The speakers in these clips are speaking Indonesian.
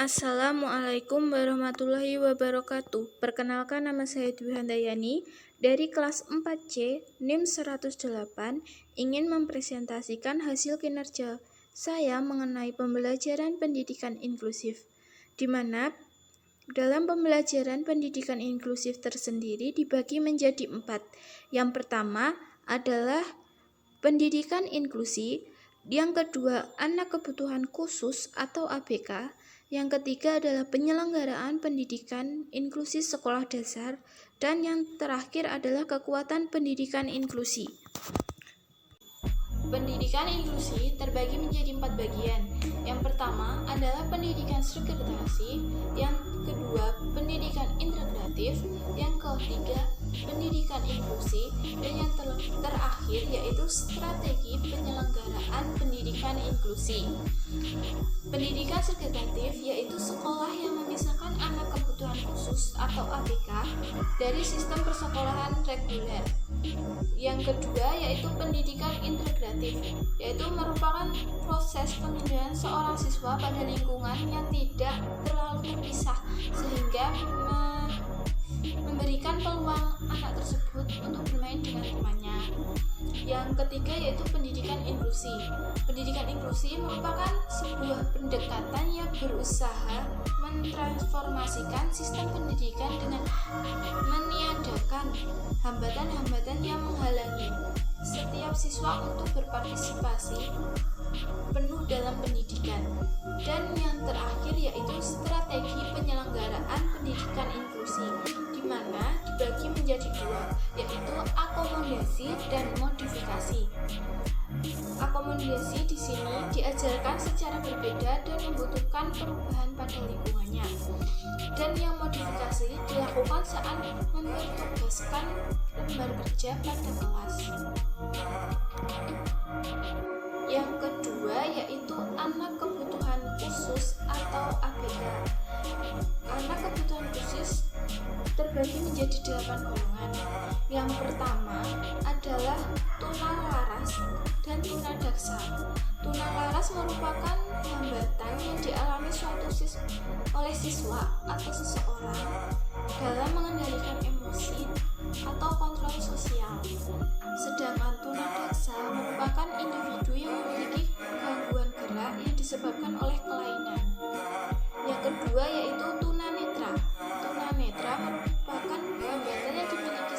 Assalamualaikum warahmatullahi wabarakatuh. Perkenalkan, nama saya Dwi Handayani dari kelas 4C NIM 108 ingin mempresentasikan hasil kinerja saya mengenai pembelajaran pendidikan inklusif, di mana dalam pembelajaran pendidikan inklusif tersendiri dibagi menjadi 4. Yang pertama adalah pendidikan inklusi, yang kedua anak kebutuhan khusus atau ABK, yang ketiga adalah penyelenggaraan pendidikan inklusi sekolah dasar, dan yang terakhir adalah kekuatan pendidikan inklusi. Pendidikan inklusi terbagi menjadi 4 bagian. Yang pertama adalah pendidikan segregasi, yang kedua pendidikan integratif, yang ketiga pendidikan inklusi, dan yang terakhir yaitu strategi penyelenggaraan pendidikan inklusi. Pendidikan segregatif yaitu sekolah yang memisahkan anak kebutuhan khusus atau ABK dari sistem persekolahan reguler. Yang kedua yaitu pendidikan integratif, yaitu merupakan proses pemindahan seorang siswa pada lingkungan yang tidak terlalu terpisah sehingga memberikan peluang anak tersebut untuk bermain dengan temannya. Yang ketiga yaitu pendidikan inklusi. Pendidikan inklusi merupakan sebuah pendekatan yang berusaha mentransformasikan sistem pendidikan dengan meniadakan hambatan-hambatan yang menghalangi setiap siswa untuk berpartisipasi penuh dalam pendidikan. Dan yang terakhir yaitu strategi penyelenggaraan pendidikan inklusi, di mana dibagi menjadi 2, yaitu akomodasi dan modifikasi. Akomodasi di sini diajarkan secara berbeda dan membutuhkan perubahan pada lingkungannya. Dan yang modifikasi dilakukan saat mempertugaskan lembar kerja pada kelas. Yang kedua yaitu anak kebutuhan khusus atau ABK. Anak kebutuhan khusus terbagi menjadi 8 golongan. Yang pertama adalah tunalaras dan tunadaksa. Tunalaras merupakan hambatan yang dialami oleh siswa atau seseorang dalam mengendalikan emosi atau kontrol sosial. Sedangkan tunadaksa merupakan individu yang memiliki gangguan gerak yang disebabkan oleh kelainan. Yang kedua yaitu tunanetra. Tunanetra merupakan hambatan yang dimiliki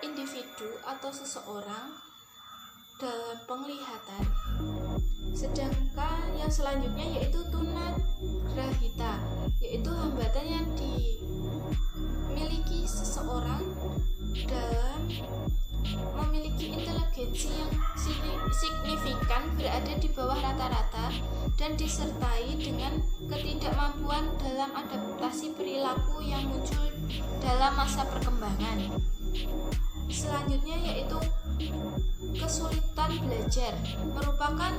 individu atau seseorang dalam penglihatan. Sedangkan yang selanjutnya yaitu tunagrahita, yaitu hambatan yang dimiliki seseorang dalam memiliki inteligensi yang signifikan, berada di bawah rata-rata, dan disertai dengan ketidakmampuan dalam adaptasi perilaku yang muncul dalam masa perkembangan. Selanjutnya yaitu kesulitan belajar, merupakan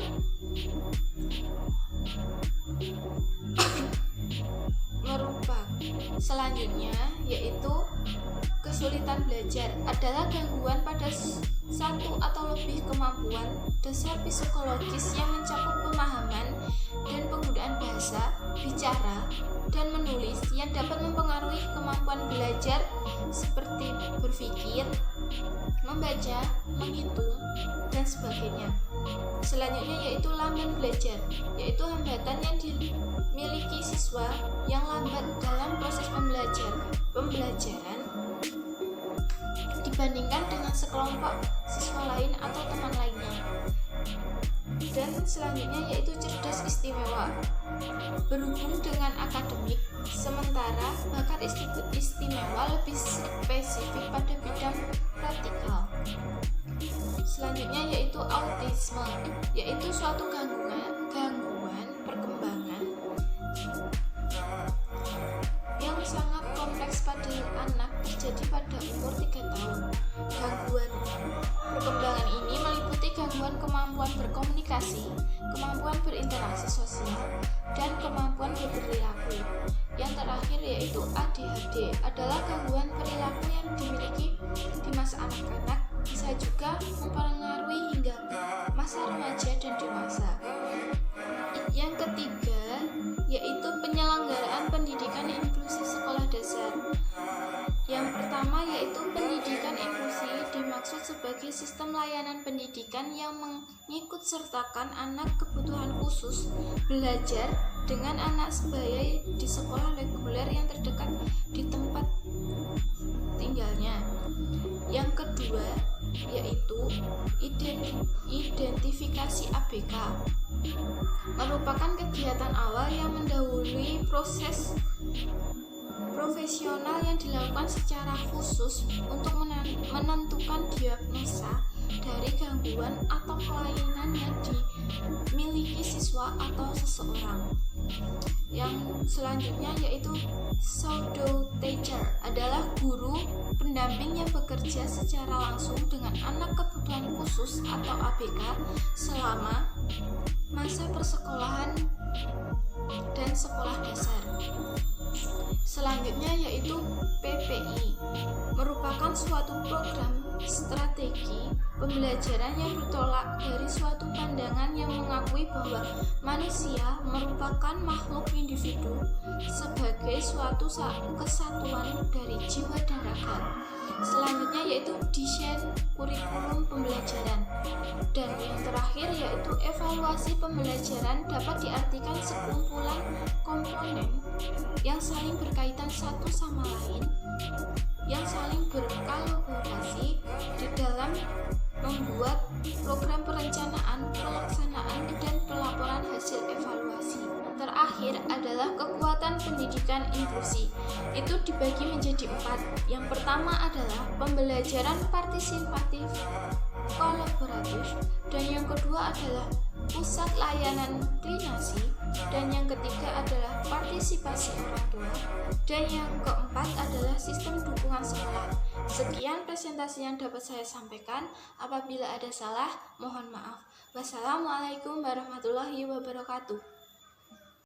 selanjutnya yaitu kesulitan belajar adalah gangguan pada satu atau lebih kemampuan dasar psikologis yang mencakup pemahaman dan penggunaan bahasa, bicara, dan menulis yang dapat mempengaruhi kemampuan belajar seperti berpikir, membaca, menghitung, dan sebagainya. Selanjutnya yaitu lamban belajar, yaitu hambatan yang dimiliki siswa yang lambat dalam proses pembelajaran dibandingkan dengan sekelompok siswa lain atau teman lainnya. Dan selanjutnya yaitu cerdas istimewa, berhubung dengan akademik, sementara bakat istimewa lebih spesifik pada bidang praktikal. Selanjutnya yaitu autisme, yaitu suatu gangguan perkembangan yang sangat kompleks pada anak, terjadi pada umur 3 tahun. Gangguan perkembangan ini meliputi gangguan kemampuan berkomunikasi, kemampuan berinteraksi sosial, dan kemampuan berperilaku. Yang terakhir yaitu ADHD, adalah gangguan perilaku yang dimiliki di masa anak-anak, bisa juga mempengaruhi hingga masa remaja dan dewasa. Yang ketiga yaitu penyelenggaraan pendidikan inklusif sekolah dasar. Yang pertama yaitu pendidikan inklusi dimaksud sebagai sistem layanan pendidikan yang mengikutsertakan anak kebutuhan khusus belajar dengan anak sebaya di sekolah reguler yang terdekat di tempat tinggalnya. Yang kedua yaitu identifikasi ABK, merupakan kegiatan awal yang mendahului proses profesional yang dilakukan secara khusus untuk menentukan diagnosa dari gangguan atau kelainan yang dimiliki siswa atau seseorang. Yang selanjutnya yaitu pseudo teacher, adalah guru pendamping yang bekerja secara langsung dengan anak kebutuhan khusus atau ABK selama masa persekolahan dan sekolah dasar. Selanjutnya yaitu PPI, merupakan suatu program strategi pembelajaran yang bertolak dari suatu pandangan yang mengakui bahwa manusia merupakan makhluk individu sebagai suatu kesatuan dari jiwa dan raga. Selanjutnya yaitu desain kurikulum pembelajaran. Dan yang terakhir yaitu evaluasi pembelajaran dapat diartikan sekumpulan komponen yang saling berkaitan satu sama lain, yang saling berkolaborasi di dalam membuat program perencanaan, pelaksanaan, dan pelaporan hasil evaluasi. Terakhir adalah kekuatan pendidikan inklusi. Itu dibagi menjadi 4. Yang pertama adalah pembelajaran partisipatif kolaboratif, dan yang kedua adalah pusat layanan klinasi, dan yang ketiga adalah partisipasi orang tua, dan yang keempat adalah sistem dukungan sekolah. Sekian presentasi yang dapat saya sampaikan. Apabila ada salah, mohon maaf. Wassalamualaikum warahmatullahi wabarakatuh.